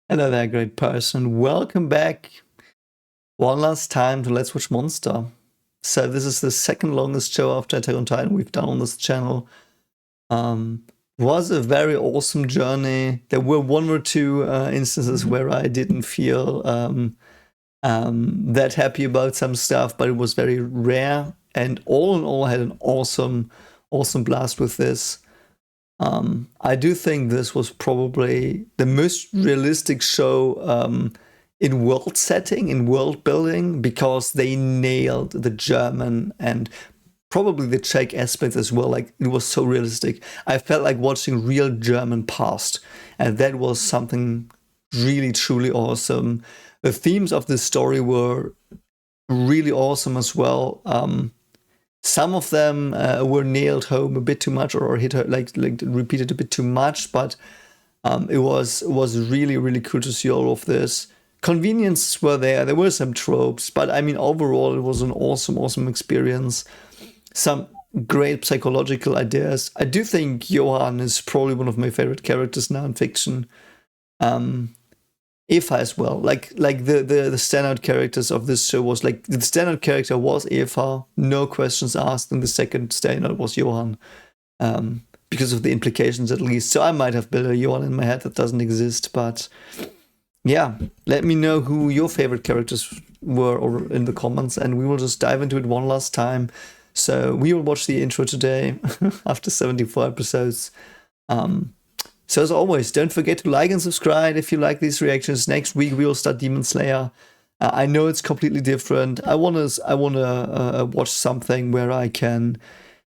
Hello there, great person. Welcome back one last time to Let's Watch Monster. So this is the second longest show after Attack on Titan we've done on this channel. Was a very awesome journey. There were one or two instances where I didn't feel that happy about some stuff, but it was very rare. And all in all, I had an awesome blast with this. I do think this was probably the most realistic show in world setting, in world building, because they nailed the German and probably the Czech aspects as well. Like, it was so realistic. I felt like watching real German past, and that was something really, truly awesome. The themes of this story were really awesome as well. Some of them were nailed home a bit too much, or hit her, like repeated a bit too much, but it was really cool to see all of this. Conveniences were there. There were some tropes, but I mean, overall, it was an awesome experience. Some great psychological ideas. I do think Johan is probably one of my favorite characters now in fiction. Eva as well. Like the standout characters of this show was, like, the standout character was Eva, no questions asked, and the second standout was Johan. Because of the implications, at least. So I might have built a Johan in my head that doesn't exist, but yeah, let me know who your favorite characters were or in the comments, and we will just dive into it one last time. So we will watch the intro today after 74 episodes. So as always, don't forget to like and subscribe if you like these reactions. Next week we will start Demon Slayer. I know it's completely different. I wanna watch something where I can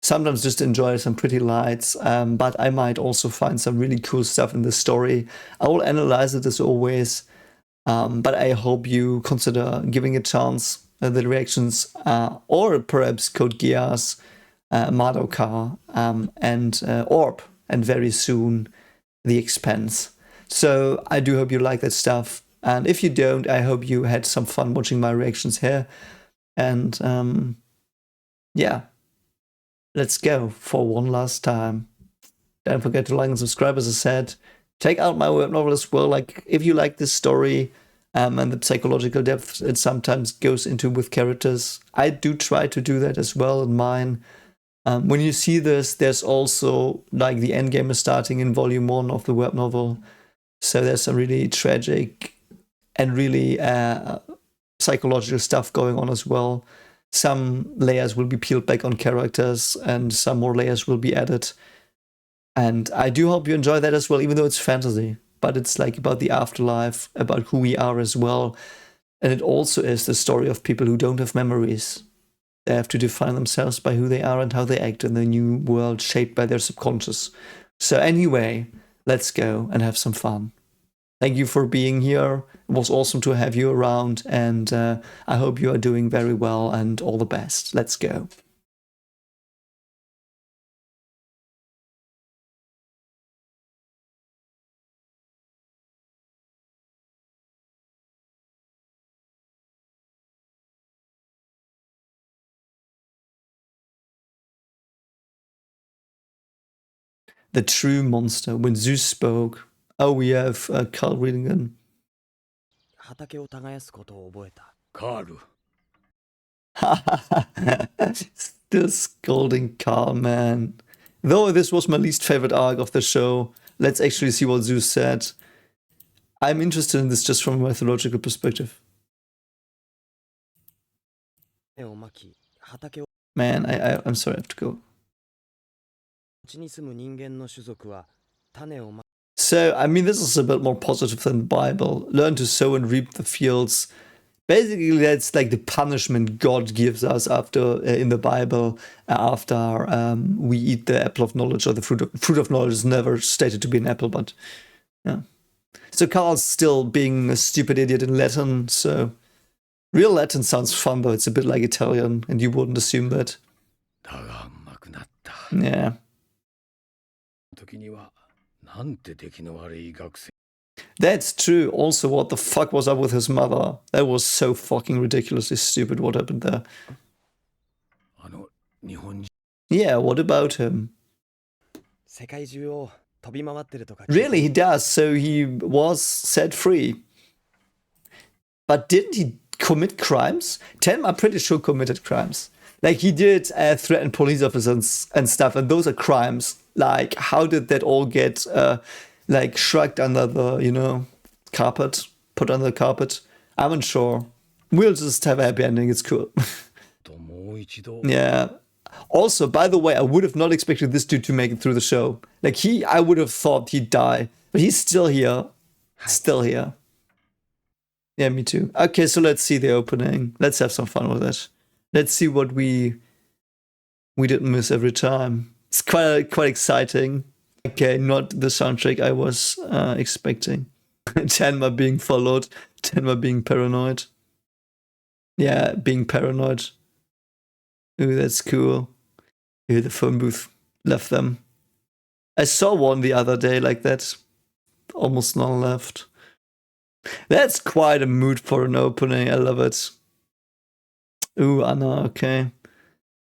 sometimes just enjoy some pretty lights, but I might also find some really cool stuff in the story. I will analyze it as always, but I hope you consider giving a chance the reactions, or perhaps Code Geass, Madoka, and Orb, and very soon The Expanse. So I do hope you like that stuff, and if you don't, I hope you had some fun watching my reactions here. And yeah, let's go for one last time. Don't forget to like and subscribe, as I said. Check out my web novel as well. Like, if you like this story and the psychological depth it sometimes goes into with characters, I do try to do that as well in mine. When you see this, there's also, like, the endgame is starting in volume 1 of the web novel. So there's some really tragic and really psychological stuff going on as well. Some layers will be peeled back on characters, and some more layers will be added. And I do hope you enjoy that as well, even though it's fantasy. But it's like about the afterlife, about who we are as well. And it also is the story of people who don't have memories. They have to define themselves by who they are and how they act in the new world shaped by their subconscious. So anyway, let's go and have some fun. Thank you for being here. It was awesome to have you around, and I hope you are doing very well, and all the best. Let's go. The true monster. When Zeus spoke. Oh, we have Carl reading in. 畑を耕すことを覚えた。カール、 Still scolding Carl, man. Though this was my least favorite arc of the show, let's actually see what Zeus said. I'm interested in this just from a mythological perspective. 種をまき、畑を Man, I'm sorry, I have to go. 地に住む人間の種族は種をま So, I mean, this is a bit more positive than the Bible. Learn to sow and reap the fields. Basically, that's like the punishment God gives us after in the Bible, after we eat the apple of knowledge, or the fruit of knowledge is never stated to be an apple, but yeah. So Carl's still being a stupid idiot in Latin. So real Latin sounds fun, though it's a bit like Italian, and you wouldn't assume that. だがうまくなった。 Yeah. 時にはなんて出来の悪い学生。 That's true. Also, what the fuck was up with his mother? That was so fucking ridiculously stupid what happened there. あの日本人。 Yeah, what about him? 世界中を飛び回ってるとか聞いて Really, he does. So he was set free. But didn't he commit crimes? Tenma, I'm pretty sure, committed crimes. Like, he did threaten police officers and stuff, and those are crimes. Like, how did that all get, like, shrugged under the, you know, carpet? Put under the carpet? I'm unsure. We'll just have a happy ending. It's cool. ともう一度 Yeah. Also, by the way, I would have not expected this dude to make it through the show. Like, I would have thought he'd die. But he's still here. Still here. Yeah, me too. Okay, so let's see the opening. Let's have some fun with it. Let's see what we didn't miss every time. It's quite exciting. Okay, not the soundtrack I was expecting. Tenma being followed. Tenma being paranoid. Yeah, being paranoid. Ooh, that's cool. Ooh, the phone booth left them. I saw one the other day like that. Almost none left. That's quite a mood for an opening. I love it. Ooh, Anna, okay.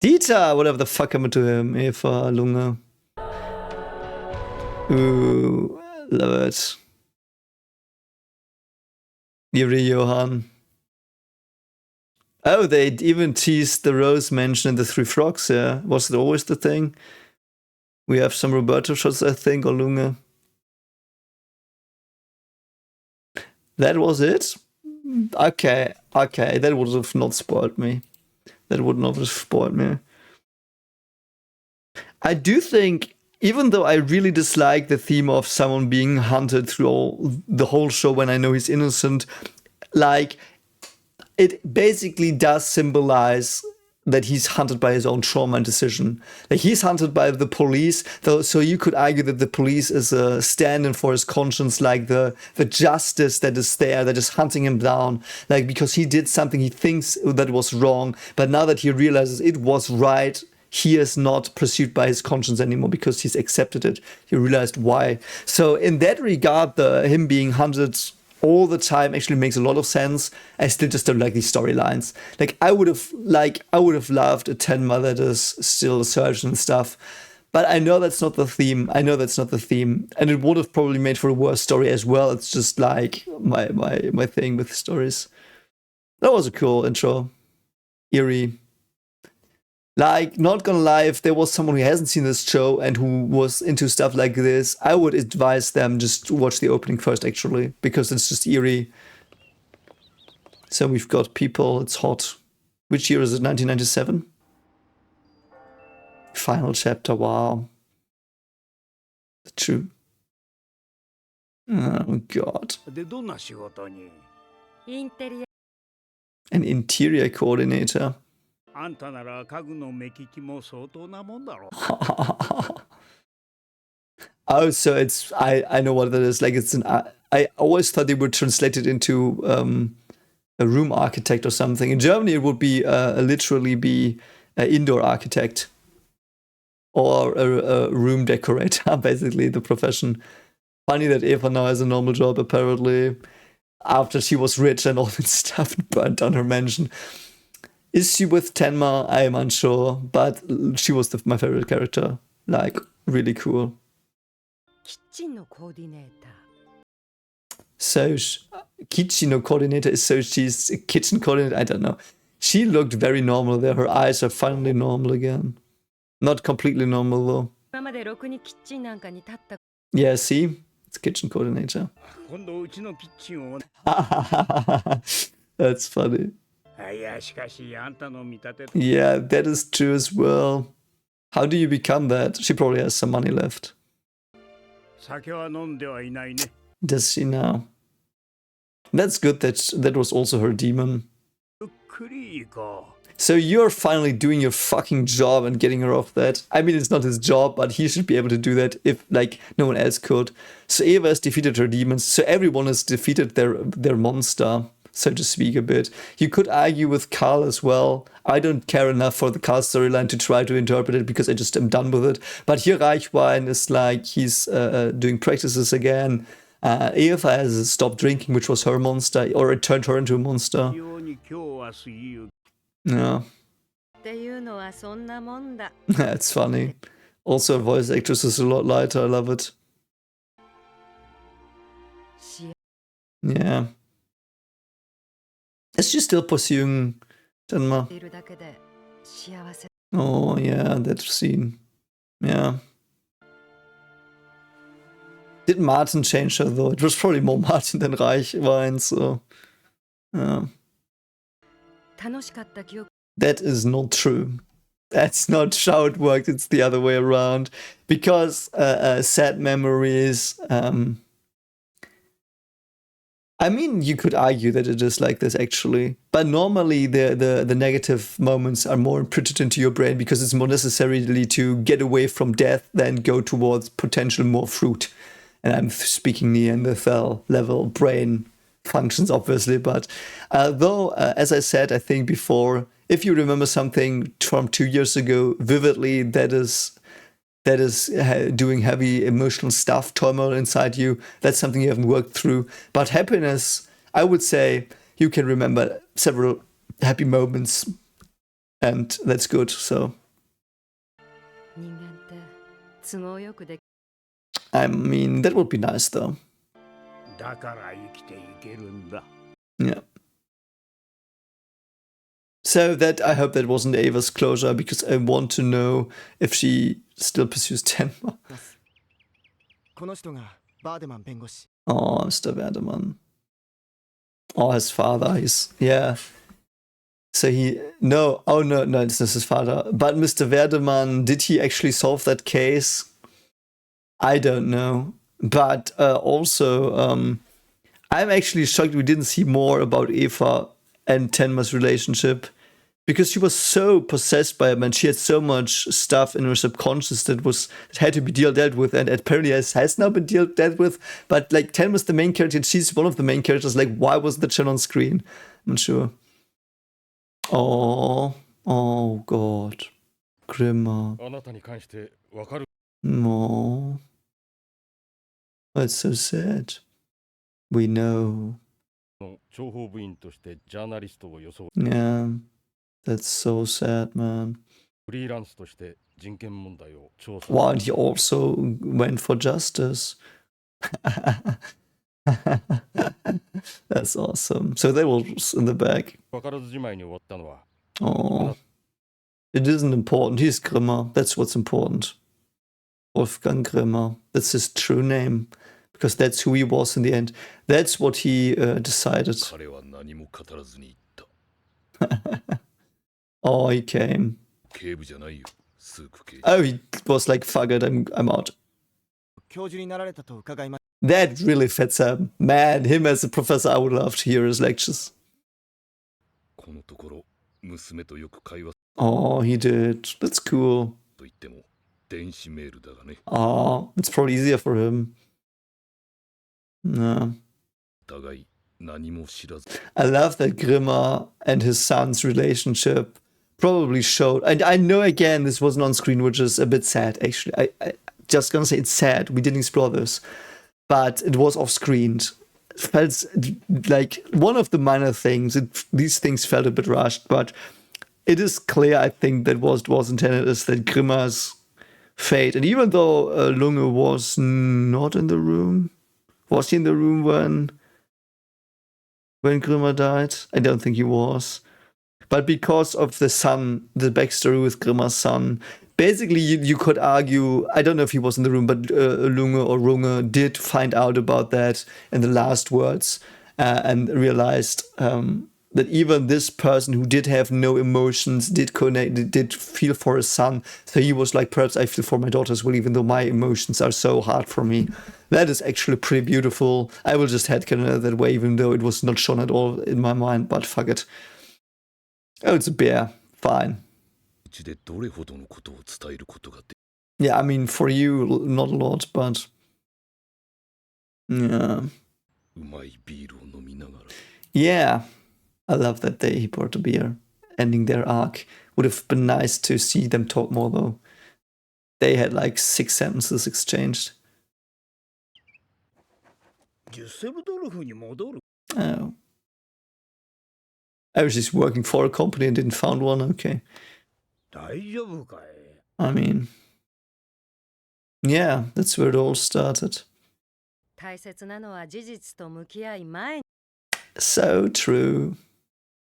Dieter, whatever the fuck happened to him. Eva, Lunge. Ooh, love it. Yuri, Johan. Oh, they even teased the Rose mention in the Three Frogs, yeah. Was it always the thing? We have some Roberto shots, I think, or Lunge. That was it? Okay, that would have not spoiled me. That would not have spoiled me. I do think, even though I really dislike the theme of someone being hunted through the whole show when I know he's innocent, like, it basically does symbolize that he's hunted by his own trauma and decision. Like, he's hunted by the police, though, so you could argue that the police is a stand-in for his conscience, like the justice that is there, that is hunting him down, like, because he did something he thinks that was wrong, but now that he realizes it was right, he is not pursued by his conscience anymore because he's accepted it. He realized why. So in that regard, him being hunted all the time actually makes a lot of sense. I still just don't like these storylines. Like, I would have loved a Tenma that is still a surgeon and stuff. But I know that's not the theme. And it would have probably made for a worse story as well. It's just like my thing with stories. That was a cool intro. Eerie. Like, not gonna lie, if there was someone who hasn't seen this show and who was into stuff like this, I would advise them just to watch the opening first, actually, because it's just eerie. So we've got people, it's hot. Which year is it? 1997? Final chapter, wow. True. Oh, God. でどんな仕事に インテリア An interior coordinator. あんたなら家具の目利きも相当なもんだろ Oh, so it's I know what that is. Like, it's I always thought they would translate it into a room architect or something. In Germany, it would be literally be an indoor architect or a room decorator. Basically, the profession. Funny that Eva now has a normal job apparently after she was rich and all that stuff and burned down her mansion. Is she with Tenma? I am unsure, but she was my favorite character. Like, really cool. キッチンのコーディネーター So, Kichino coordinator is so she's a kitchen coordinator? I don't know. She looked very normal there. Her eyes are finally normal again. Not completely normal though. 今までろくにキッチンなんかに立った Yeah, see? It's kitchen coordinator. 今度うちのキッチンを That's funny. いやしかしあんたの見立て Yeah, that is true as well. How do you become that? She probably has some money left. 酒は飲んではいないね Does she now? That's good that was also her demon. ゆっくり行こう So you're finally doing your fucking job and getting her off that. I mean, it's not his job, but he should be able to do that if, like, no one else could. So Eva has defeated her demons. So everyone has defeated their monster, so to speak, a bit. You could argue with Carl as well. I don't care enough for the Carl storyline to try to interpret it because I just am done with it. But here Reichwein is like, he's doing practices again. Eva has stopped drinking, which was her monster, or it turned her into a monster. ように今日は過ぎゆ Yeah. っていうのはそんなもんだ It's funny. Also, voice actress is a lot lighter. I love it. 幸 Yeah. Is she still pursuing Tenma? せているだけで幸せ Oh, yeah, that scene. Yeah. Did Martin change her, though? It was probably more Martin than Reichwein, so... Yeah. 楽しかった記憶 That is not true. That's not how it worked. It's the other way around. Because sad memories... I mean, you could argue that it is like this, actually. But normally, the negative moments are more imprinted into your brain because it's more necessarily to get away from death than go towards potential more fruit. And I'm speaking Neanderthal level brain functions, obviously. But though, as I said, I think before, if you remember something from 2 years ago vividly, that is doing heavy emotional stuff, turmoil inside you, that's something you haven't worked through. But happiness, I would say you can remember several happy moments, and that's good. So 人間って都合よくでき I mean, that would be nice, though. だから生きていけるんだ。 Yeah. So that, I hope that wasn't Ava's closure, because I want to know if she still pursues Tenma. この人がバーデマン弁護士。 Oh, Mr. Werdemann. Oh, his father, yeah. So no, it's not his father. But Mr. Werdemann, did he actually solve that case? I don't know. But also, I'm actually shocked we didn't see more about Eva and Tenma's relationship, because she was so possessed by him and she had so much stuff in her subconscious that had to be dealt with, and apparently has now been dealt with. But like, Tenma's the main character and she's one of the main characters. Like, why wasn't that shown on screen? I'm not sure. Oh God, Grimmer. あなたに関してわかる No, that's so sad. We know. の諜報部員としてジャーナリストを装う Yeah, that's so sad, man. フリーランスとして人権問題を調査 Wow, and he also went for justice. That's awesome. So that was in the back. わからずじまいに終わったのは Oh, it isn't important. He's Grimmer. That's what's important. Wolfgang Grimmer. That's his true name, because that's who he was in the end. That's what he decided. 彼は何も語らずに言った Oh, he came. 警部じゃないよスーク警 Oh, he was like, fuck it, I'm out. 教授になられたと伺いま That really fits him. Man, him as a professor, I would love to hear his lectures. このところ娘とよく会話 Oh, he did. That's cool. と言っても電子メールだがね Oh, it's probably easier for him. Yeah. 互い何も知らず I love that Grimmer and his son's relationship probably showed. And I know, again, this wasn't on screen, which is a bit sad, actually. I just gonna say it's sad. We didn't explore this. But it was off screen. Felt like one of the minor things. These things felt a bit rushed, but it is clear, I think, that what was intended is that Grimmer's fate. And even though Lunge was not in the room, was he in the room when Grimmer died? I don't think he was. But because of the son, the backstory with Grimmer's son, basically you could argue, I don't know if he was in the room, but Lunge or Runge did find out about that in the last words and realized that even this person who did have no emotions did feel for his son. So he was like, perhaps I feel for my daughter as well, even though my emotions are so hard for me. That is actually pretty beautiful. I will just headcanon it that way, even though it was not shown at all in my mind, but fuck it. Oh, it's a bear. Fine. うちでどれほどのことを伝えることがで Yeah, I mean, for you, not a lot, but... Yeah. うまいビールを飲みながら Yeah. I love that he brought a beer, ending their arc. Would have been nice to see them talk more, though. They had like 6 sentences exchanged. デュッセルドルフに戻る Oh. I was just working for a company and didn't found one. Okay. 大丈夫かい I mean, yeah, that's where it all started. 大切なのは事実と向き合い前に So true.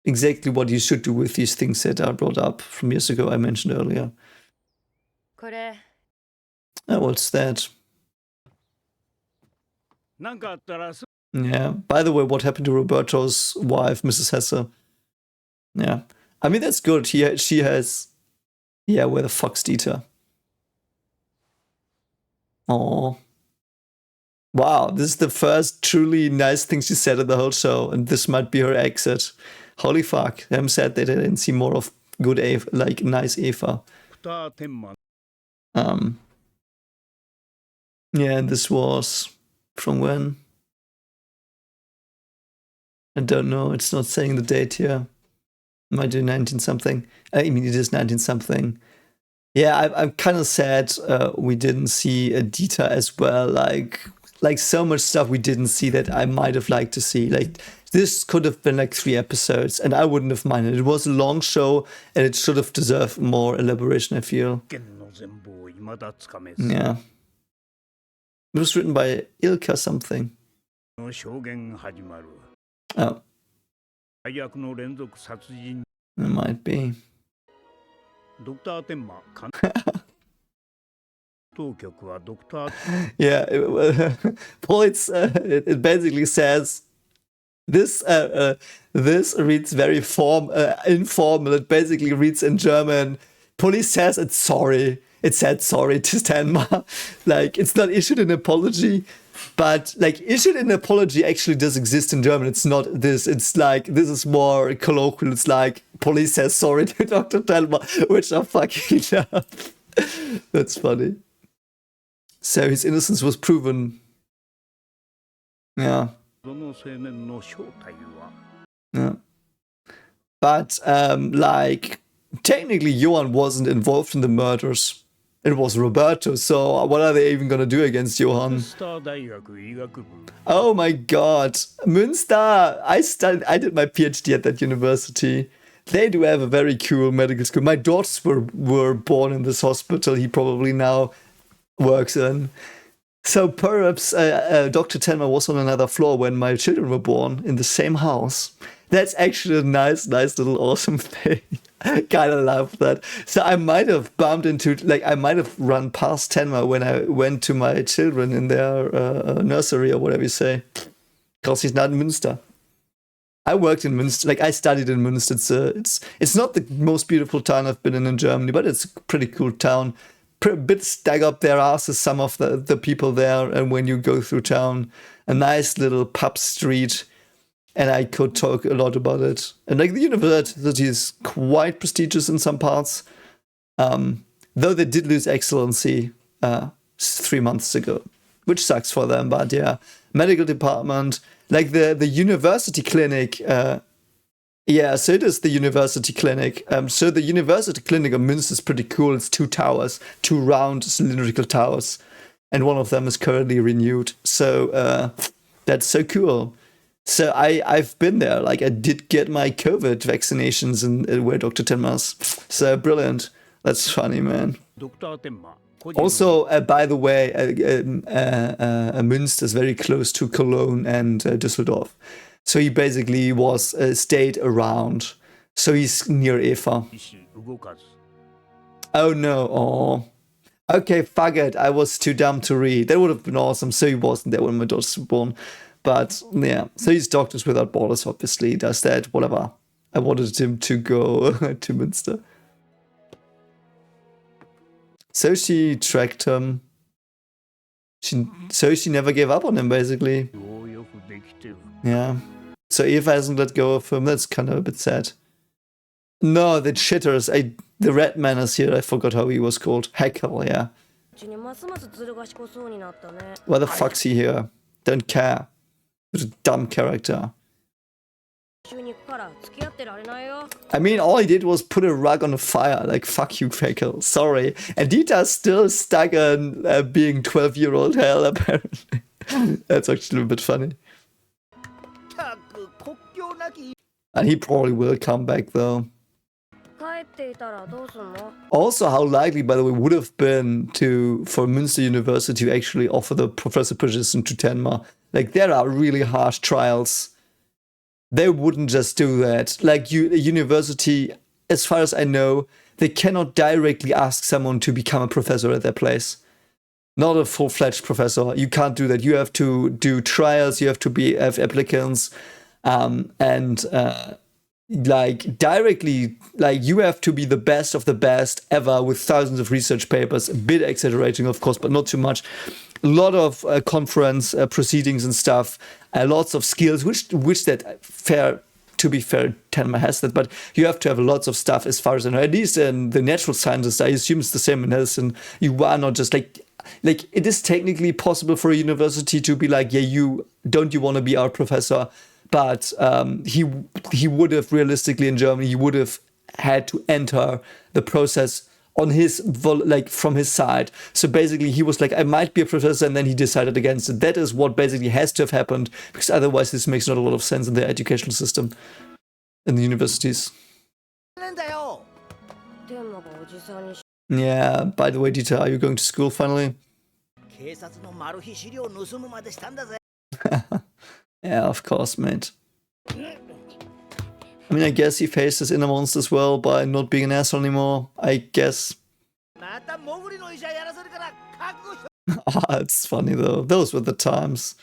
Exactly what you should do with these things that are brought up from years ago, I mentioned earlier. これ Oh, what's that? なんかあったらす Yeah. By the way, what happened to Roberto's wife, Mrs. Hesse? Yeah. I mean, that's good. She has... Yeah, where the fuck's Dieter? Oh. Wow, this is the first truly nice thing she said in the whole show, and this might be her exit. Holy fuck. I'm sad that I didn't see more of good Eva, like nice Eva. 二天満 Yeah, and this was from when? I don't know. It's not saying the date here. Might do 19 something. I mean, it is 19 something. Yeah, I'm kind of sad we didn't see Dieter as well. Like so much stuff we didn't see that I might have liked to see. Like this could have been like 3 episodes, and I wouldn't have minded. It was a long show, and it should have deserved more elaboration, I feel. 件の全貌を未だつかめず Yeah. It was written by Ilka something. の証言始まる Oh, 最悪の連続殺人 it might be. ドクター天満監当局はドクター Yeah, well, it basically says this this reads very informal. It basically reads in German. Police says it's sorry. It said sorry to Stanma. Like it's not issued an apology, but like issued an apology actually does exist in German. It's not this. It's like this is more colloquial. It's like police says sorry to Dr. Telma, which I fucking love. That's funny. So his innocence was proven. Yeah. その青年の正体は Yeah. But like technically Johan wasn't involved in the murders. It was Roberto, so what are they even gonna do against Johan? スター大学医学部 Oh my god. Münster! I did my PhD at that university. They do have a very cool medical school. My daughters were born in this hospital he probably now works in. So perhaps Dr. Tenma was on another floor when my children were born in the same house. That's actually a nice little awesome thing. Kind of love that. So I might have bumped into, like, I might have run past Tenma when I went to my children in their nursery or whatever you say. Because he's not in Münster. I worked in Münster, like I studied in Münster. It's not the most beautiful town I've been in Germany, but it's a pretty cool town. A bit stag up their asses, some of the people there, and when you go through town, a nice little pub street, and I could talk a lot about it. And like the university is quite prestigious in some parts, though they did lose excellency 3 months ago, which sucks for them. But yeah, medical department, like the university clinic. Yeah, so it is the university clinic. So the university clinic of Münster is pretty cool. It's 2 towers, 2 round cylindrical towers, and one of them is currently renewed. So that's so cool. So I've been there. Like I did get my COVID vaccinations in where Dr. Tenma's. So brilliant. That's funny, man. ドクター天満個人の Also, by the way, Münster is very close to Cologne and Düsseldorf. So he basically was stayed around. So he's near Eva. 意思動かず Oh no. Oh. Okay, fuck it. I was too dumb to read. That would have been awesome. So he wasn't there when my daughters were born. But yeah. So he's Doctors Without Borders, obviously. He does that. Whatever. I wanted him to go to Münster. So she tracked him. So she never gave up on him, basically. ようよくできてる Yeah. So Eva hasn't let go of him. That's kind of a bit sad. No, the shitters. The red man is here. I forgot how he was called. Heckle, yeah. うちにますますずる賢そうになったね。 Why the fuck's he here? Don't care. What a dumb character. 一緒に行くから付き合ってられないよ。 I mean, all he did was put a rug on a fire. Like, fuck you, Heckle. Sorry. And Dieter's still stuck on being 12-year-old hell, apparently. That's actually a bit funny. ったく国境なき And he probably will come back, though. 帰帰っていたらどうすんの？ Also, how likely, by the way, would have been for Münster University to actually offer the professor position to Tenma. Like, there are really harsh trials. They wouldn't just do that. Like, a university, as far as I know, they cannot directly ask someone to become a professor at their place. Not a full-fledged professor. You can't do that. You have to do trials. You have to have applicants, like directly, like you have to be the best of the best ever with thousands of research papers. A bit exaggerating, of course, but not too much. A lot of conference proceedings and stuff. Lots of skills, which that fair. To be fair, Tenma has that, but you have to have lots of stuff as far as I know. At least in the natural sciences, I assume it's the same in medicine. You are not just like it is technically possible for a university to be like, yeah, you want to be our professor, but he would have realistically in Germany, he would have had to enter the process on his from his side. So basically, he was like, I might be a professor, and then he decided against it. That is what basically has to have happened, because otherwise, this makes not a lot of sense in the educational system, in the universities. 天馬がおじさんに Yeah. By the way, Dieter, are you going to school finally? 警察のマル秘資料を盗むまでしたんだぜ。Yeah, of course, mate. I mean, I guess he faced his inner monster as well by not being an asshole anymore. I guess. またモグリの医者やらせるから覚悟しろ。 Ah, it's funny though. Those were the times.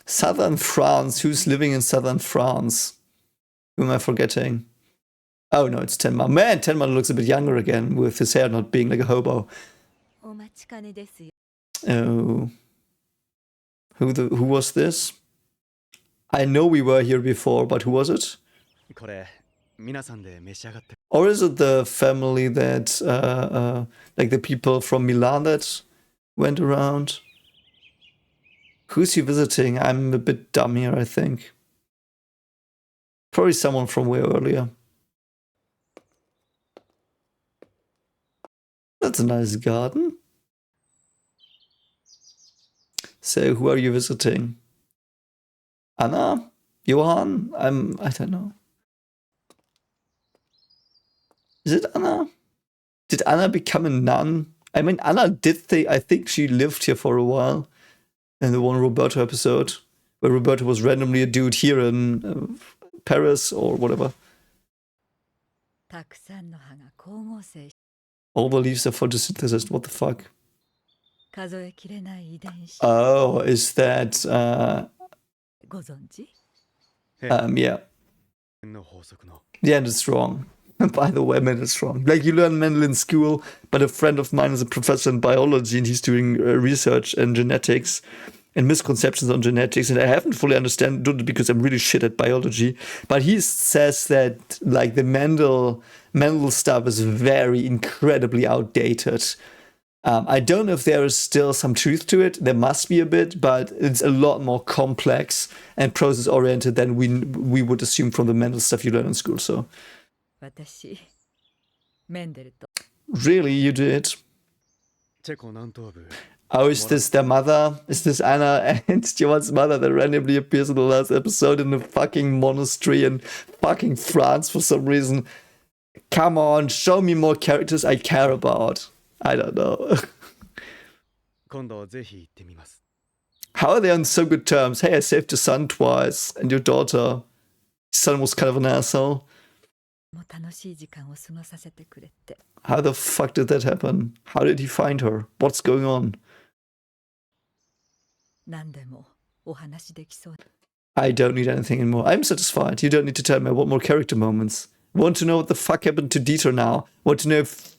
Southern France. Who's living in southern France? Who am I forgetting? Oh no, it's Tenma. Man, Tenma looks a bit younger again with his hair not being like a hobo. お待ちかねですよ。 Oh. Who was this? I know we were here before, but who was it? これ皆さんで召し上がって。 Or is it the family that, like the people from Milan that went around? Who's he visiting? I'm a bit dumb here, I think. Probably someone from way earlier. That's a nice garden. So, who are you visiting? Anna? Johan? I don't know. Is it Anna? Did Anna become a nun? I mean, Anna I think she lived here for a while in the one Roberto episode, where Roberto was randomly a dude here in Paris or whatever. たくさんの葉が光合成し、 All the leaves are photosynthesis. What the fuck? 数えきれない遺伝子。 Oh, is that, ご存知？ yeah. の法則の Yeah, and it's wrong. By the way, man, it's wrong. Like, you learn Mendel in school, but a friend of mine is a professor in biology and he's doing research in genetics and misconceptions on genetics. And I haven't fully understood it because I'm really shit at biology. But he says that, like, the Mendel stuff is very incredibly outdated. I don't know if there is still some truth to it. There must be a bit, but it's a lot more complex and process-oriented than we would assume from the Mendel stuff you learn in school. So. 私、メンデルと Really, you did? チェコ南東部 Oh, is this their mother? Is this Anna and Johan's mother that randomly appears in the last episode in a fucking monastery in fucking France for some reason? Come on, show me more characters I care about. I don't know. 今度ぜひ行ってみます。 How are they on so good terms? Hey, I saved your son twice and your daughter. Your son was kind of an asshole. も楽しい時間を過ごさせてくれて。 How the fuck did that happen? How did he find her? What's going on? 何でもお話できそう。 I don't need anything anymore. I'm satisfied. You don't need to tell me. I want more character moments. Want to know what the fuck happened to Dieter now? Want to know if...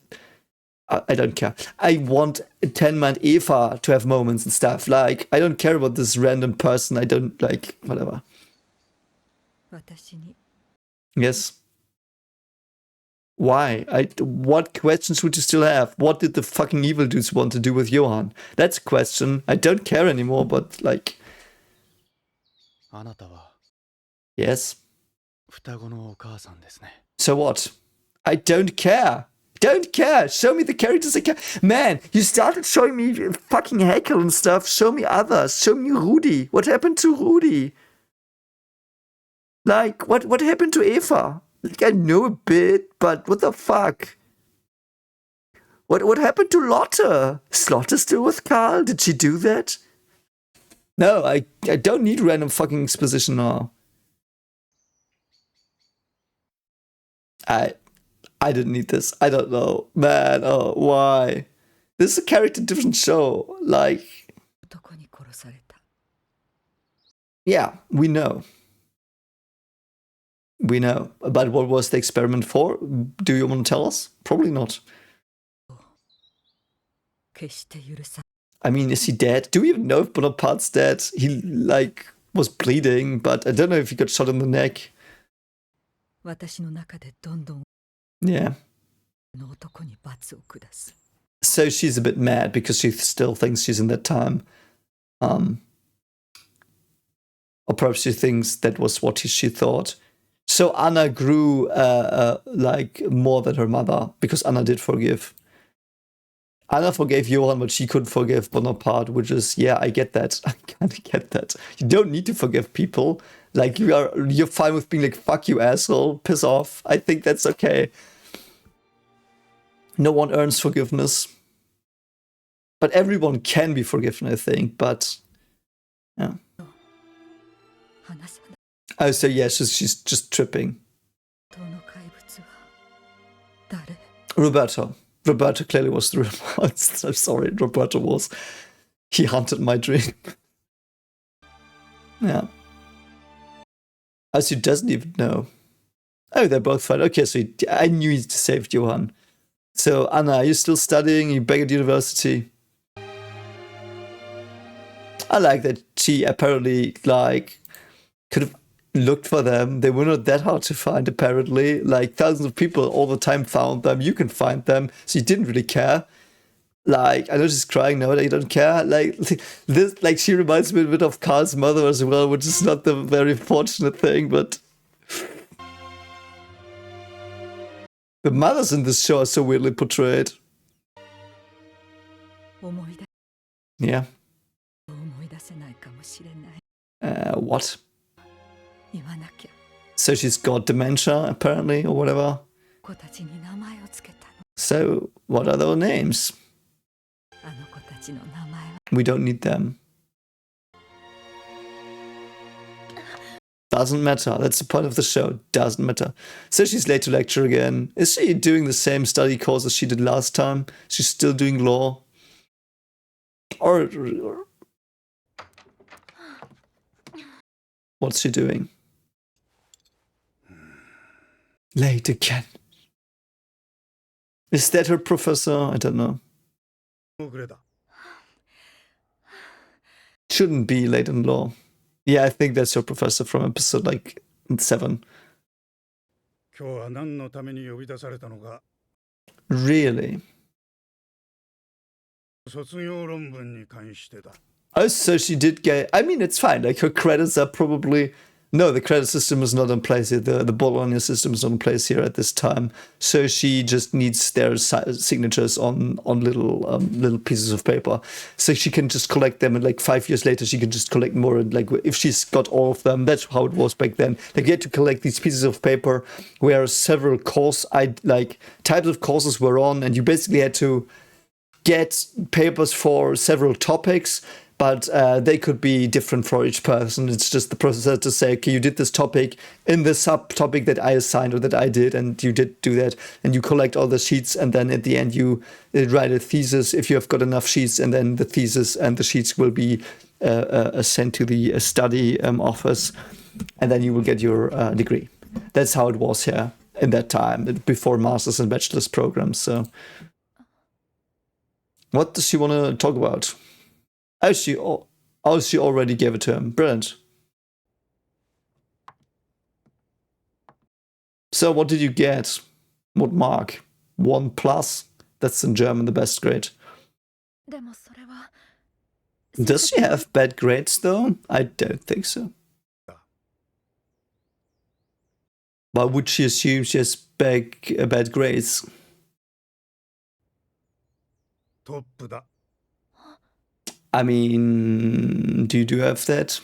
I don't care. I want Tenma and Eva to have moments and stuff. Like, I don't care about this random person. I don't, like, whatever. 私に Yes. Why? What questions would you still have? What did the fucking evil dudes want to do with Johan? That's a question. I don't care anymore, but, like... あなたは Yes. 双子のお母さんですね。 So what? I don't care. Don't care. Show me the characters I care. Man, you started showing me fucking Haeckel and stuff. Show me others. Show me Rudi. What happened to Rudi? Like, what happened to Eva? Like, I know a bit, but what the fuck? What happened to Lotte? Is Lotte still with Carl? Did she do that? No, I don't need random fucking exposition now. I didn't need this. I don't know. Man, oh, why? This is a character-driven show. Like, 男に殺された。 yeah, we know. We know. But what was the experiment for? Do you want to tell us? Probably not. 決して許さ I mean, is he dead? Do we even know if Bonaparte's dead? He, like, was bleeding, but I don't know if he got shot in the neck. 私の中でどんどん Yeah. の男に罰を下す。 So she's a bit mad because she still thinks she's in that time. Or perhaps she thinks that was what she thought. So Anna grew like more than her mother because Anna did forgive. Anna forgave Johan, but she couldn't forgive Bonaparte, which is, yeah, I get that. I kind of get that. You don't need to forgive people. Like, you're fine with being like, fuck you, asshole, piss off. I think that's okay. No one earns forgiveness. But everyone can be forgiven, I think, but yeah. 話さない Oh, so yeah, she's just tripping. 党の怪物は誰 Roberto clearly was the real one. I'm sorry, Roberto was. He hunted my dream. Yeah. Oh, so he doesn't even know. Oh, they're both fine. Okay, so I knew he saved Johan. So, Anna, are you still studying? Are you back at university? I like that she apparently, like, could have looked for them. They were not that hard to find, apparently. Like, thousands of people all the time found them. You can find them. So you didn't really care. Like, I know she's crying now, I don't care. Like, this, like, she reminds me a bit of Carl's mother as well, which is not the very fortunate thing, but the mothers in this show are so weirdly portrayed. 思い出 Yeah. 思い出せないかもしれない。 What? 言わなきゃ。 So she's got dementia, apparently, or whatever. 子たちに名前をつけたの。 So, what are their names? あの子たちの名前は We don't need them. Doesn't matter. That's the point of the show. Doesn't matter. So she's late to lecture again. Is she doing the same study course as she did last time? She's still doing law? Or what's she doing? Late again. Is that her professor? I don't know. 遅れた。 Shouldn't be late in law. Yeah, I think that's your professor from episode like 7. 今日は何のために呼び出されたのか。 Really? 卒業論文に関してだ。 Oh, so she did get. I mean, it's fine. Like, her credits are probably. No, the credit system is not in place here. The Bologna system is not in place here at this time. So she just needs their signatures on little pieces of paper. So she can just collect them, and like 5 years later, she can just collect more. And like, if she's got all of them, that's how it was back then. Like, you had to collect these pieces of paper, where several types of courses were on, and you basically had to get papers for several topics, but they could be different for each person. It's just the process to say, okay, you did this topic in the subtopic that I assigned or that I did, and you did do that, and you collect all the sheets, and then at the end you write a thesis if you have got enough sheets, and then the thesis and the sheets will be sent to the study office, and then you will get your degree. That's how it was here in that time, before master's and bachelor's programs. So, what does she want to talk about? Oh, she already gave it to him. Brilliant. So what did you get? What mark? 1 plus? That's in German the best grade. でもそれは Does she have bad grades though? I don't think so. Why would she assume she has bad grades? トップだ。 I mean, do you have that?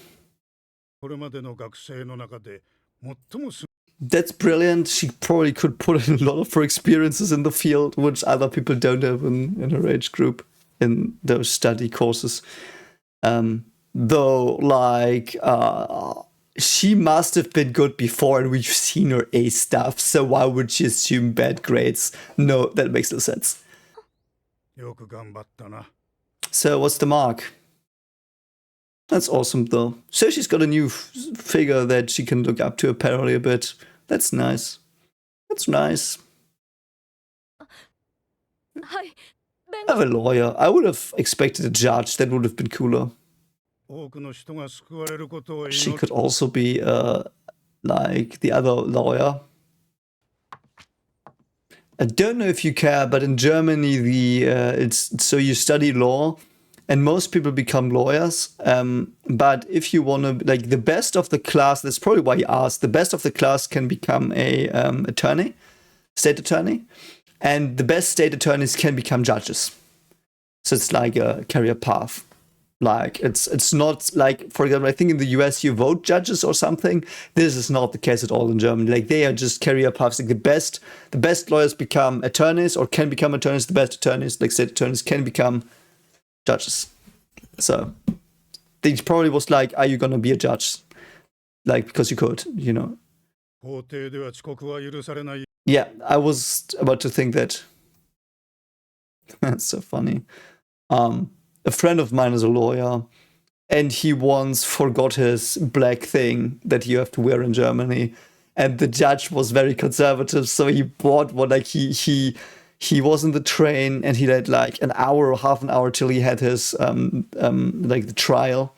これまでの学生の中で最もす That's brilliant. She probably could put in a lot of her experiences in the field, which other people don't have in her age group in those study courses. Though, like, she must have been good before, and we've seen her ace stuff, so why would she assume bad grades? No, that makes no sense. よく頑張ったな。 So, what's the mark? That's awesome, though. So, she's got a new figure that she can look up to apparently a bit. That's nice. That's nice. はい弁 I have a lawyer. I would have expected a judge. That would have been cooler. 多くの人が救われることを She 祈 could also be like the other lawyer. I don't know if you care, but in Germany, it's so you study law, and most people become lawyers. But if you want to, like the best of the class, that's probably why you asked. The best of the class can become a attorney, state attorney, and the best state attorneys can become judges. So it's like a career path. Like it's not like, for example, I think in the US you vote judges or something. This is not the case at all in Germany. Like they are just career paths. Like the best lawyers become attorneys or can become attorneys. The best attorneys, like state attorneys, can become judges. So they probably was like, are you gonna be a judge? Like because you could, you know. 法廷では遅刻は許されない。 Yeah, I was about to think that. That's so funny. A friend of mine is a lawyer, and he once forgot his black thing that you have to wear in Germany. And the judge was very conservative, so he bought one. Like he was in the train, and he had like an hour or half an hour till he had his like the trial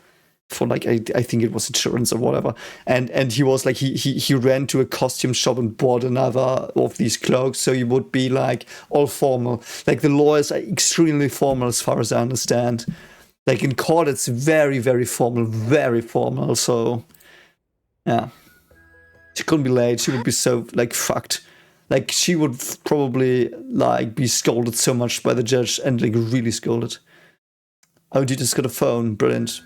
for like I think it was insurance or whatever. And he was like he ran to a costume shop and bought another of these cloaks, so he would be like all formal. Like the lawyers are extremely formal as far as I understand. Like in court it's very, very formal, very formal. So yeah. She couldn't be late. She would be so like fucked. Like she would probably like be scolded so much by the judge and like really scolded. Oh, you just got a phone. Brilliant.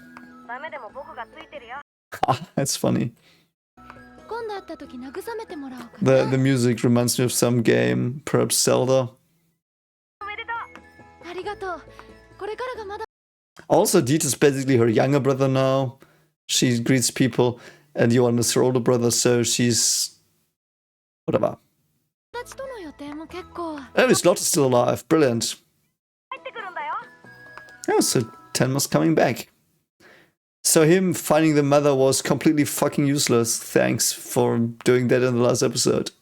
ダメでも僕がついてるよ Ah, that's funny. 今度会った時慰めてもらおうか The music reminds me of some game, perhaps Zelda. おめでとうありがとうこれからがまだ Also, Dieter's basically her younger brother now. She greets people, and Johan is her older brother, so she's whatever. 友達との予定も結構 Oh, his lot is still alive. Brilliant. 入ってくるんだよ Oh, so Tenma's coming back. So him finding the mother was completely fucking useless. Thanks for doing that in the last episode.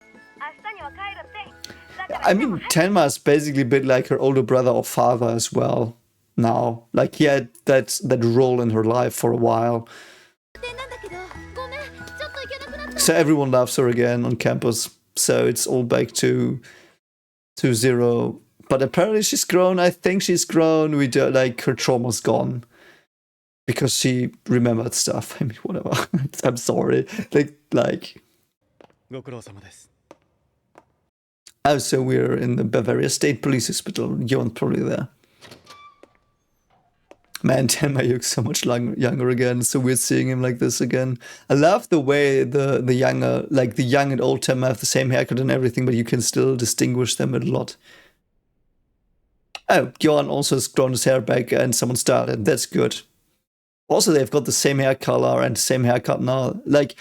明日には帰るってだから I mean, Tenma is basically a bit like her older brother or father as well now. Like he had that role in her life for a while. 予定なんだけどごめんちょっと行けなくなった So everyone loves her again on campus. So it's all back to zero. But apparently she's grown. I think she's grown. We do, like her trauma's gone. Because she remembered stuff. I mean, whatever. I'm sorry. Like. ご苦労様です Oh, so we're in the Bavaria State Police Hospital. Johan's probably there. Man, Tenma looks so much younger again. So we're seeing him like this again. I love the way the younger, like the young and old Tenma have the same haircut and everything, but you can still distinguish them a lot. Oh, Johan also has grown his hair back and someone started. That's good. Also, they've got the same hair color and the same haircut now. Like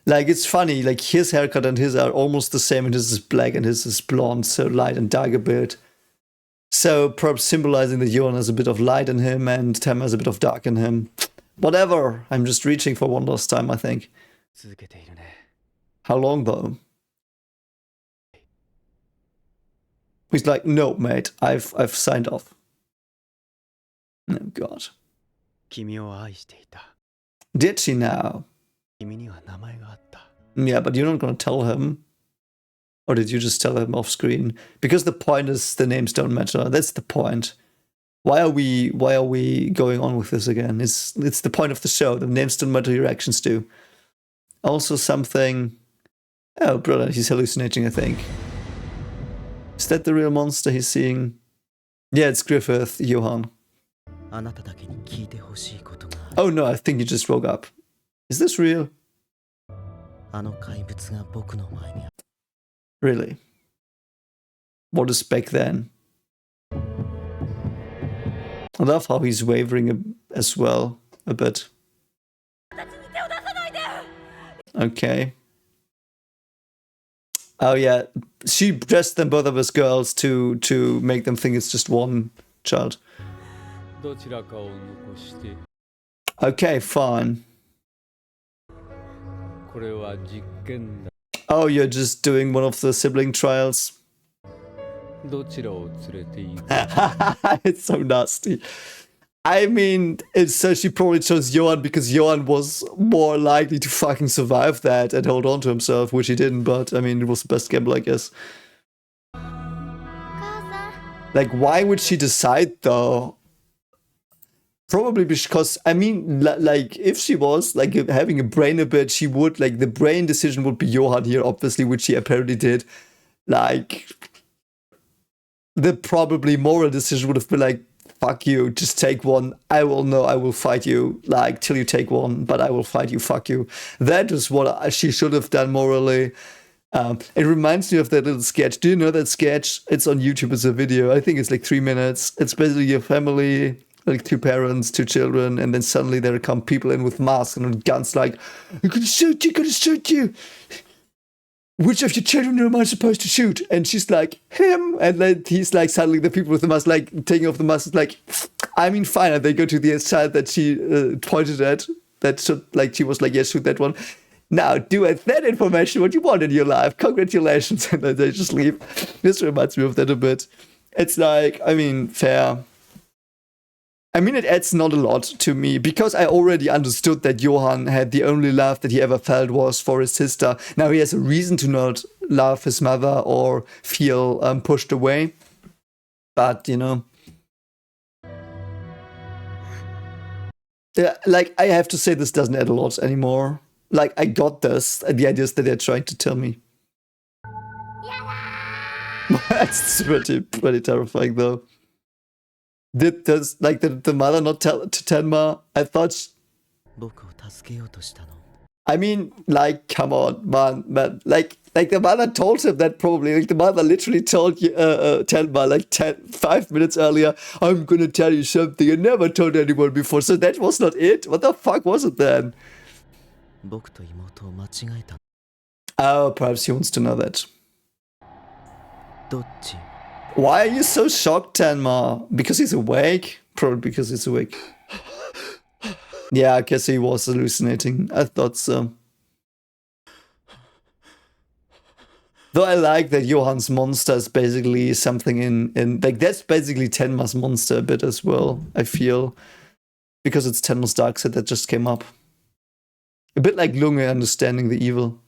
it's funny. Like his haircut and his are almost the same, and his is black and his is blonde, so light and dark a bit. So perhaps symbolizing that Johan has a bit of light in him and Tenma has a bit of dark in him. Whatever. I'm just reaching for one last time, I think. 続けているね How long though? He's like, no, mate. I've signed off. Oh God. 君を愛していた Did she now? 君には名前があった Yeah, but you're not gonna tell him. Or did you just tell him off screen? Because the point is the names don't matter. That's the point. Why are we going on with this again? It's the point of the show. The names don't matter, your actions do. Also something. Oh, brilliant. He's hallucinating, I think. Is that the real monster he's seeing? Yeah, it's Griffith, Johan. あなただけに聞いてほしいことが Oh no, I think you just woke up. Is this real? あの怪物が僕の前に Really? What is back then? I love how he's wavering as well a bit. Okay. Oh yeah, she dressed them both up as girls to make them think it's just one child. どちらかを残して Okay, fine. これは実験だ Oh, you're just doing one of the sibling trials. どちらを連れて行く It's so nasty. I mean, so she probably chose Johan because Johan was more likely to fucking survive that and hold on to himself, which he didn't, but I mean, it was the best gamble, I guess. Like, why would she decide though? Probably because, I mean, like, if she was, like, having a brain a bit, she would, like, the brain decision would be Johan here, obviously, which she apparently did. Like, the probably moral decision would have been like, fuck you, just take one. I will fight you, like, till you take one, but I will fight you, fuck you. That is what she should have done morally. It reminds me of that little sketch. Do you know that sketch? It's on YouTube as a video. I think it's like 3 minutes. It's basically your family, like 2 parents, 2 children, and then suddenly there come people in with masks and with guns like, you're gonna shoot you. Which of your children am I supposed to shoot? And she's like, him. And then he's like, suddenly the people with the mask, like, taking off the mask, like, I mean, fine. And they go to the child that she pointed at, that should, like, she was like, yeah, shoot that one. Now, do with that information what you want in your life. Congratulations. And then they just leave. This reminds me of that a bit. It's like, I mean, fair. I mean, it adds not a lot to me because I already understood that Johan had the only love that he ever felt was for his sister. Now he has a reason to not love his mother or feel pushed away. But, you know. Yeah, like, I have to say this doesn't add a lot anymore. Like, I got this, the ideas that they're trying to tell me. That's pretty terrifying, though. Did the mother not tell to Tenma? I thought. 僕を助けようとしたの I mean, like, come on, man. Like the mother told him that probably. Like the mother literally told Tenma like 5 minutes earlier, I'm gonna tell you something I never told anyone before. So that was not it. What the fuck was it then? 僕と妹を間違えた Oh, perhaps he wants to know that. どっち Why are you so shocked, Tenma? Because he's awake? Probably because he's awake. Yeah, I guess he was hallucinating. I thought so. Though I like that Johan's monster is basically something in like, that's basically Tenma's monster a bit as well, I feel. Because it's Tenma's dark side that just came up. A bit like Lunge understanding the evil.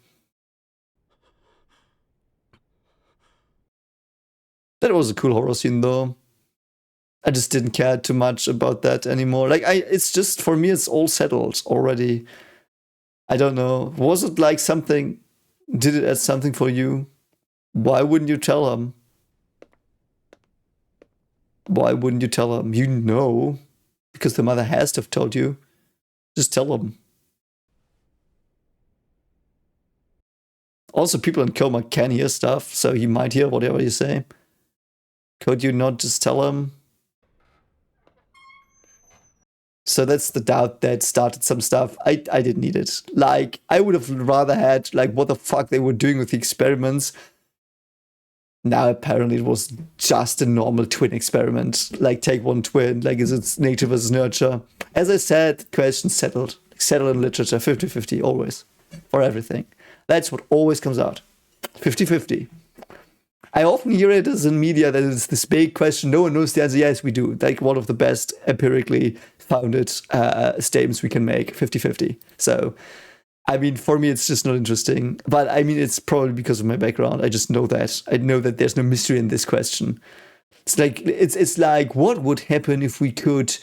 That was a cool horror scene though. I just didn't care too much about that anymore. Like, it's just, for me, it's all settled already. I don't know. Was it like something, did it add something for you? Why wouldn't you tell him? Why wouldn't you tell him? You know, because the mother has to have told you. Just tell him. Also, people in coma can hear stuff, so he might hear whatever you say. Could you not just tell him? So that's the doubt that started some stuff. I didn't need it. Like, I would have rather had, like, what the fuck they were doing with the experiments. Now, apparently, it was just a normal twin experiment. Like, take one twin, like, is it nature versus nurture? As I said, question settled. Settled in literature, 50-50, always. For everything. That's what always comes out. 50-50. I often hear it as in media that it's this big question. No one knows the answer. Yes, we do. Like, one of the best empirically founded statements we can make. 50-50. So, I mean, for me, it's just not interesting. But I mean, it's probably because of my background. I just know that. I know that there's no mystery in this question. It's like what would happen if we could,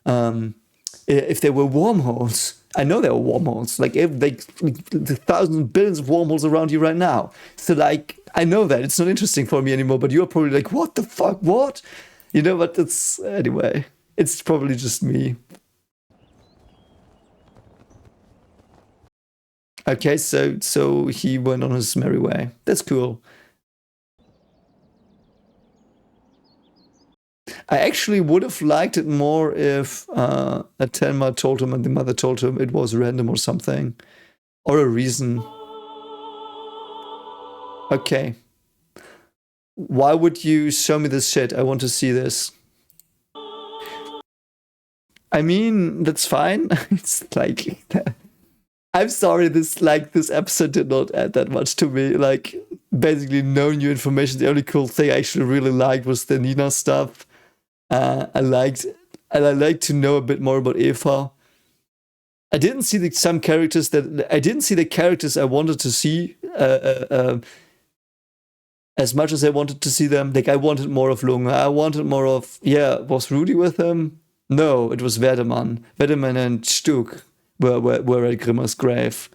if there were wormholes? I know there are wormholes. Like, the thousands, billions of wormholes around you right now. So, like, I know that. It's not interesting for me anymore. But you're probably like, what the fuck? What? You know, but it's, anyway, it's probably just me. Okay, so he went on his merry way. That's cool. I actually would have liked it more if Tenma told him and the mother told him it was random or something. Or a reason. Okay. Why would you show me this shit? I want to see this. I mean, that's fine. It's like... I'm sorry, this episode did not add that much to me. Like, basically no new information. The only cool thing I actually really liked was the Nina stuff. I liked to know a bit more about Eva. I didn't see the characters I wanted to see as much as I wanted to see them. Like, I wanted more of Lunge. I wanted more of, was Rudy with him? No, it was Werdemann. Werdemann and Stuck were at Grimmer's grave.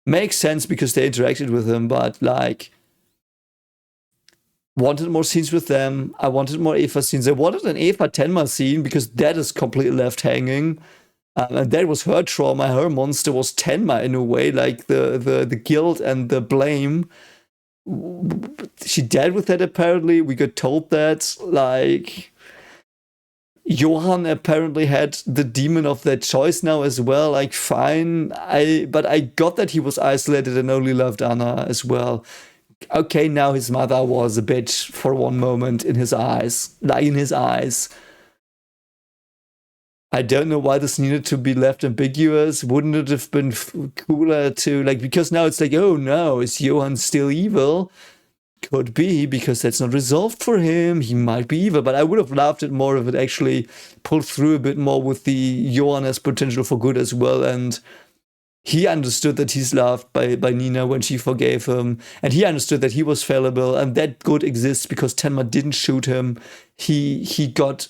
Makes sense because they interacted with him, but like, wanted more scenes with them. I wanted more Eva scenes. I wanted an Eva Tenma scene because that is completely left hanging. And that was her trauma. Her monster was Tenma in a way, like the guilt and the blame. She dealt with that apparently. We got told that. Like, Johan apparently had the demon of that choice now as well. Like, fine. But I got that he was isolated and only loved Anna as well. Okay, now his mother was a bitch for one moment in his eyes. Like, in his eyes. I don't know why this needed to be left ambiguous. Wouldn't it have been cooler to, like, because now it's like, oh no, is Johan still evil? Could be, because that's not resolved for him. He might be evil, but I would have loved it more if it actually pulled through a bit more with the Johan as potential for good as well. And he understood that he's loved by Nina when she forgave him. And he understood that he was fallible, and that good exists because Tenma didn't shoot him. He got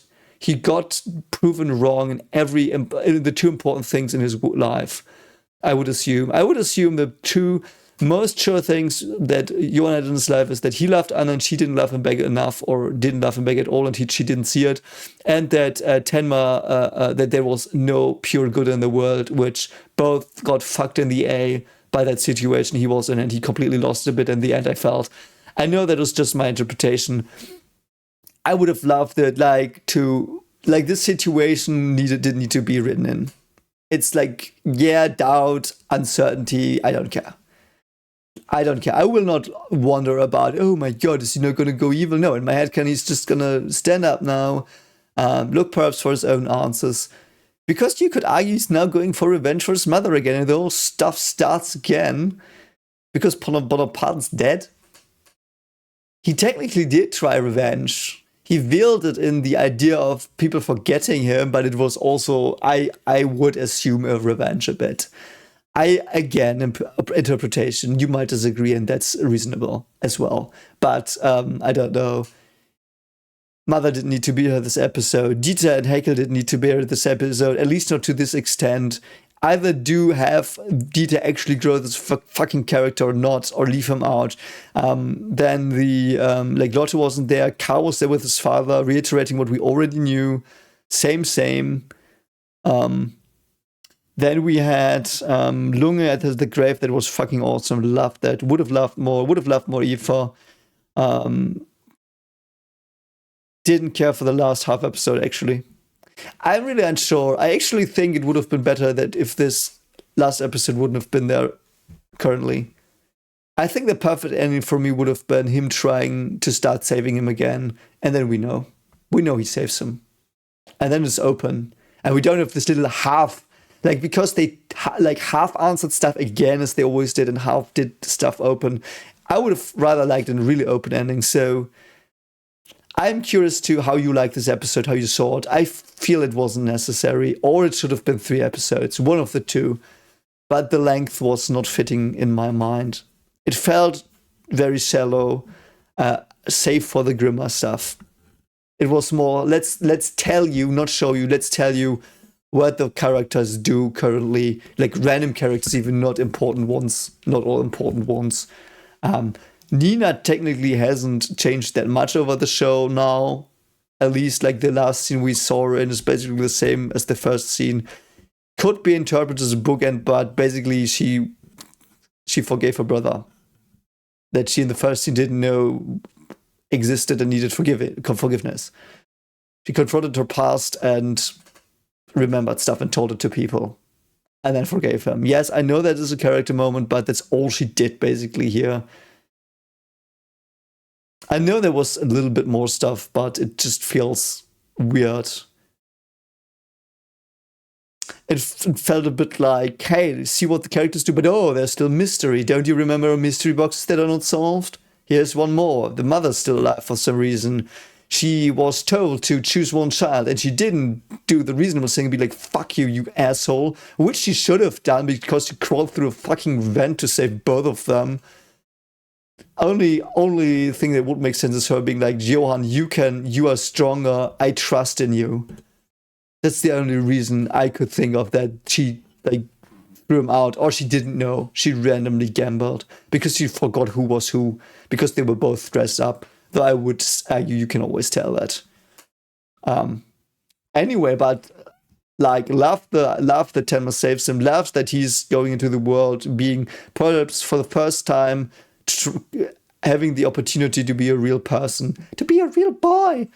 proven wrong in the two important things in his life. I would assume the two most sure things that Johan had in his life is that he loved Anna and she didn't love him back enough, or didn't love him back at all, and she didn't see it, and that Tenma that there was no pure good in the world, which both got fucked in the A by that situation he was in, and he completely lost a bit in the end. I know that was just my interpretation. I would have loved it, this situation didn't need to be written in. It's like, doubt, uncertainty, I don't care. I will not wonder about, oh my god, is he not gonna go evil? No, in my head, he's just gonna stand up now, look perhaps for his own answers. Because you could argue he's now going for revenge for his mother again, and the whole stuff starts again. Because Bonaparte's dead. He technically did try revenge. He veiled it in the idea of people forgetting him, but it was also, I would assume, a revenge a bit. Interpretation, you might disagree, and that's reasonable as well. But I don't know. Mother didn't need to be here this episode. Dieter and Haeckel didn't need to be here this episode, at least not to this extent. Either do have Dieter actually grow this fucking character or not, or leave him out. Then Lotte wasn't there. Karl was there with his father, reiterating what we already knew. Same. Then we had Lunge at the grave. That was fucking awesome. Loved that. Would have loved more Eva. Didn't care for the last half episode, actually. I'm really unsure. I actually think it would have been better that if this last episode wouldn't have been there currently. I think the perfect ending for me would have been him trying to start saving him again, and then we know he saves him. And then it's open. And we don't have this little half, because they half answered stuff again as they always did, and half did stuff open. I would have rather liked a really open ending, so I'm curious to how you like this episode, how you saw it. I feel it wasn't necessary, or it should have been 3 episodes, one of the two. But the length was not fitting in my mind. It felt very shallow, save for the Grimmer stuff. It was more, let's tell you, not show you, let's tell you what the characters do currently. Like random characters, even not important ones, not all important ones. Nina technically hasn't changed that much over the show now. At least the last scene we saw her in is basically the same as the first scene. Could be interpreted as a bookend, but basically she she forgave her brother. That she in the first scene didn't know existed and needed forgiveness. She confronted her past and remembered stuff and told it to people. And then forgave him. Yes, I know that is a character moment, but that's all she did basically here. I know there was a little bit more stuff, but it just feels weird. It felt a bit like, hey, see what the characters do, but oh, there's still mystery. Don't you remember mystery boxes that are not solved? Here's one more. The mother's still alive for some reason. She was told to choose one child, and she didn't do the reasonable thing and be like, fuck you, you asshole, which she should have done because she crawled through a fucking vent to save both of them. Only thing that would make sense is her being like, Johan, you are stronger, I trust in you. That's the only reason I could think of, that she like threw him out, or she didn't know. She randomly gambled because she forgot who was who, because they were both dressed up. Though I would argue you can always tell that. Anyway, but like love that Tenma saves him, loves that he's going into the world, being perhaps for the first time having the opportunity to be a real person, to be a real boy.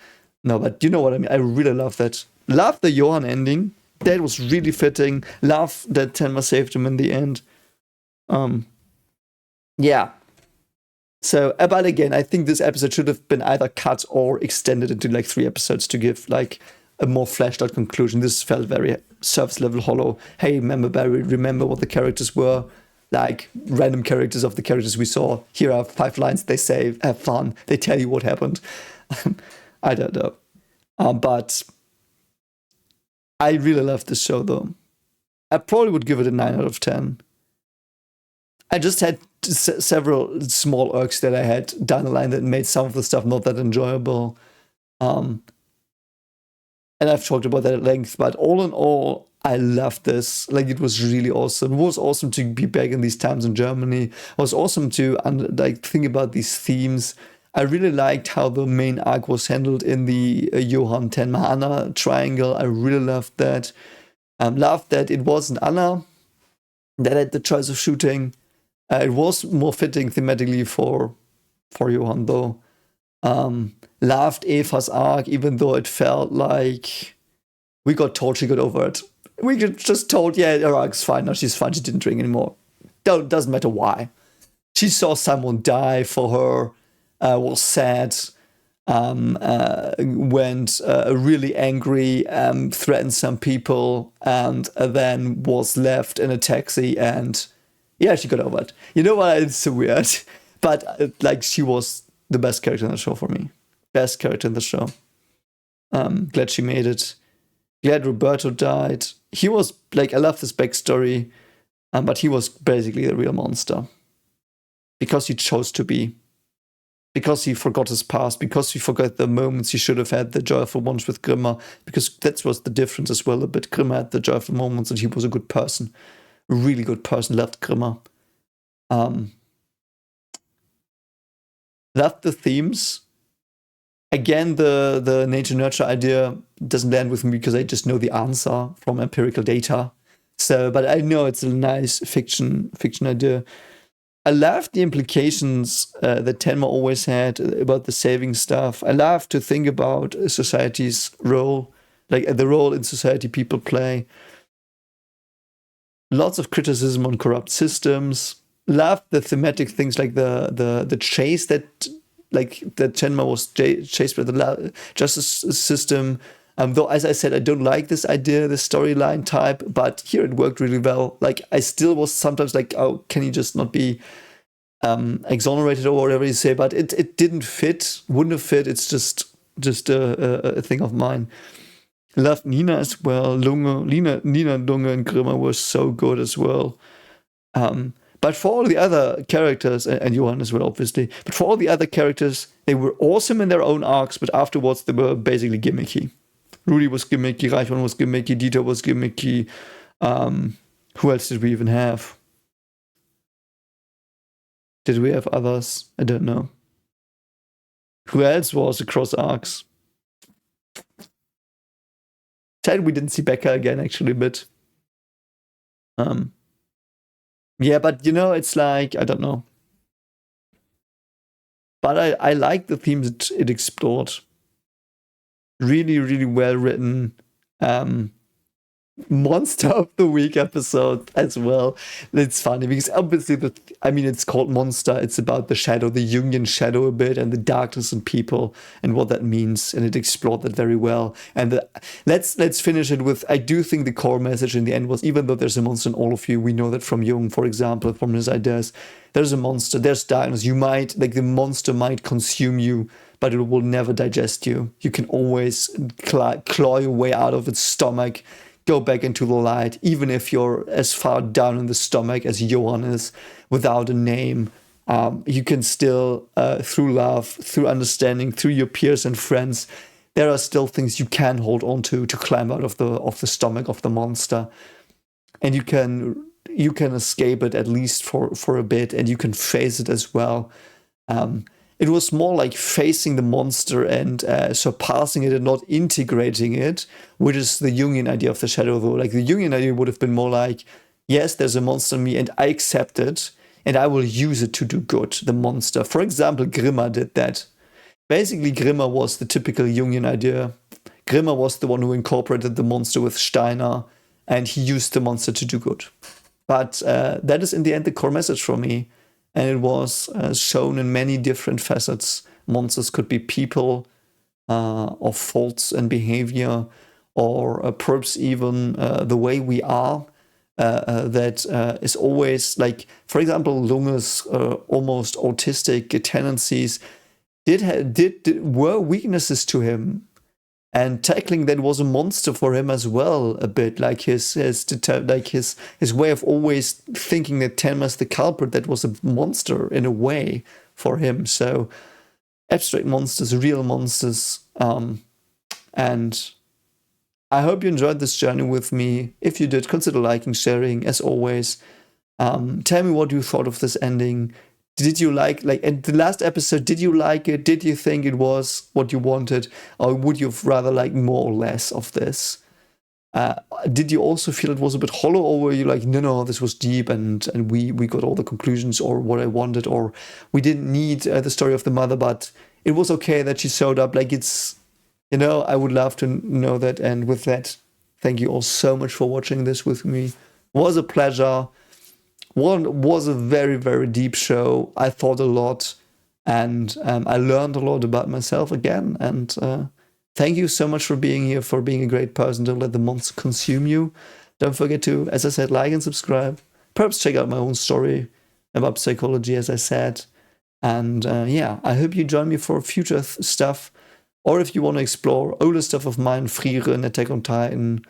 No, but you know what I mean. I really love that. Love the Johan ending. That was really fitting. Love that Tenma saved him in the end. Yeah. So, but again, I think this episode should have been either cut or extended into like 3 episodes to give like a more fleshed out conclusion. This felt very surface level hollow. Hey, remember Barry, remember what the characters were? Like random characters of the characters we saw. Here are 5 lines they say, have fun. They tell you what happened. I don't know. But I really love this show though. I probably would give it a 9 out of 10. I just had several small irks that I had down the line that made some of the stuff not that enjoyable. And I've talked about that at length, but all in all, I loved this. Like, it was really awesome. It was awesome to be back in these times in Germany. It was awesome to like think about these themes. I really liked how the main arc was handled in the Johan Tenma Anna triangle. I really loved that. Loved that it wasn't Anna that had the choice of shooting. It was more fitting thematically for Johan though. Loved Eva's arc, even though it felt like we got told she got over it. We got just told, yeah, her arc's fine, now she's fine, she didn't drink anymore. Doesn't matter why. She saw someone die for her, was sad, went really angry, threatened some people, and then was left in a taxi, and yeah, she got over it. You know what? It's so weird. But like, she was the best character in the show for me. Best character in the show. Glad she made it. Glad Roberto died. He was like, I love this backstory, but he was basically the real monster. Because he chose to be. Because he forgot his past. Because he forgot the moments he should have had, the joyful ones with Grimmer. Because that was the difference as well a bit. Grimmer had the joyful moments and he was a good person. A really good person. Loved Grimmer. Loved the themes. Again, the nature-nurture idea doesn't land with me because I just know the answer from empirical data. So, but I know it's a nice fiction idea. I love the implications that Tenma always had about the saving stuff. I love to think about society's role, like the role in society people play. Lots of criticism on corrupt systems. Love the thematic things like the chase that Tenma was chased by the justice system. Though, as I said, I don't like this idea, this storyline type, but here it worked really well. Like, I still was sometimes like, oh, can he just not be exonerated or whatever you say? But it didn't fit, wouldn't have fit. It's just a thing of mine. Loved Nina as well. Nina, Lunge, and Grimmer were so good as well. But for all the other characters, and Johan as well, obviously, but for all the other characters, they were awesome in their own arcs, but afterwards they were basically gimmicky. Rudy was gimmicky, Reichmann was gimmicky, Dieter was gimmicky. Who else did we even have? Did we have others? I don't know. Who else was across arcs? Sad we didn't see Becca again, actually, but Yeah, but it's like, I don't know. But I like the themes it explored. Really, really well written. Monster of the Week episode as well. It's funny because obviously it's called Monster. It's about the shadow, the Jungian shadow a bit, and the darkness in people and what that means, and it explored that very well. And let's finish it with, I do think the core message in the end was, even though there's a monster in all of you, we know that from Jung, for example, from his ideas, there's a monster, there's darkness. You might, like, the monster might consume you, but it will never digest you. You can always claw your way out of its stomach, go back into the light, even if you're as far down in the stomach as Johan is, without a name. You can still, through love, through understanding, through your peers and friends, there are still things you can hold on to climb out of the stomach of the monster, and you can escape it, at least for a bit, and you can face it as well. It was more like facing the monster and surpassing it and not integrating it, which is the Jungian idea of the shadow, though. Like, the Jungian idea would have been more like, yes, there's a monster in me and I accept it and I will use it to do good, the monster. For example, Grimmer did that. Basically, Grimmer was the typical Jungian idea. Grimmer was the one who incorporated the monster with Steiner, and he used the monster to do good. But that is in the end the core message for me. And it was shown in many different facets. Monsters could be people, or faults and behavior, or perhaps even the way we are. That is always, like, for example, Lunge's almost autistic tendencies were weaknesses to him. And tackling that was a monster for him as well, a bit, like his way of always thinking that Tenma's the culprit. That was a monster in a way for him. So abstract monsters, real monsters, and I hope you enjoyed this journey with me. If you did, consider liking, sharing, as always. Tell me what you thought of this ending. Did you like in the last episode, did you like it? Did you think it was what you wanted? Or would you rather like more or less of this? Did you also feel it was a bit hollow, or were you like, no, this was deep and we got all the conclusions or what I wanted, or we didn't need the story of the mother, but it was okay that she showed up? Like, it's, I would love to know that. And with that, thank you all so much for watching this with me. It was a pleasure. Was a very, very deep show. I thought a lot, and I learned a lot about myself again. And thank you so much for being here, for being a great person. Don't let the monster consume you. Don't forget to, as I said, like and subscribe. Perhaps check out my own story about psychology, as I said. And I hope you join me for future stuff. Or if you want to explore older stuff of mine, Friere and Attack on Titan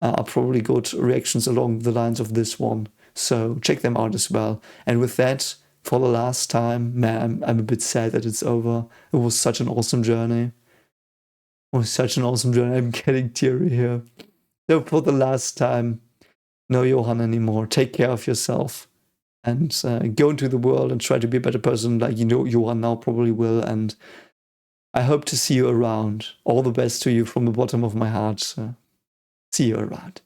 are probably good reactions along the lines of this one. So check them out as well. And with that, for the last time, man, I'm a bit sad that it's over. It was such an awesome journey. I'm getting teary here. So for the last time, no Johan anymore. Take care of yourself and go into the world and try to be a better person, like Johan now probably will. And I hope to see you around. All the best to you from the bottom of my heart. See you around.